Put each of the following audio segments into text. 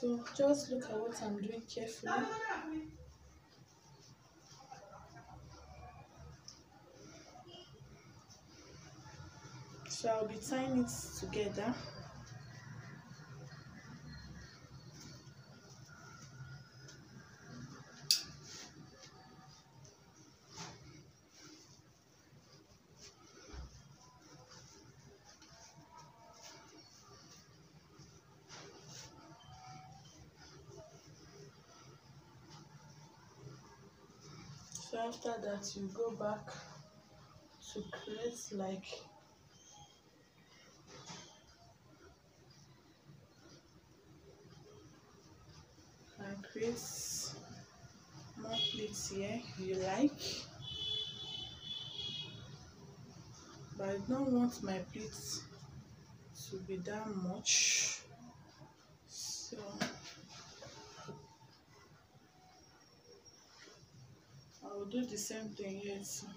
So just look at what I'm doing carefully. So I'll be tying it together. So after that, you go back to create like and create more pleats here you like, but I don't want my pleats to be that much, so I will do the same thing here too.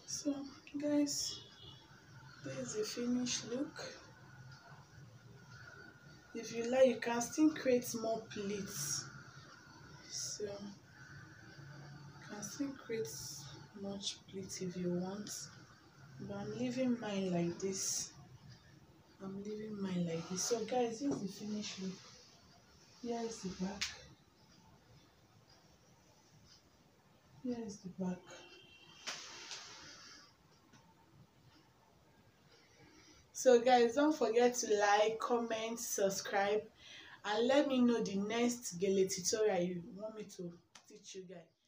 So guys, this is the finished look. If you like, you can still create more pleats, so you can still create much pleats if you want, but I'm leaving mine like this. So guys, this is the finished look. Here is the back. Here is the back. So guys, don't forget to like, comment, subscribe, and let me know the next Gele tutorial you want me to teach you guys.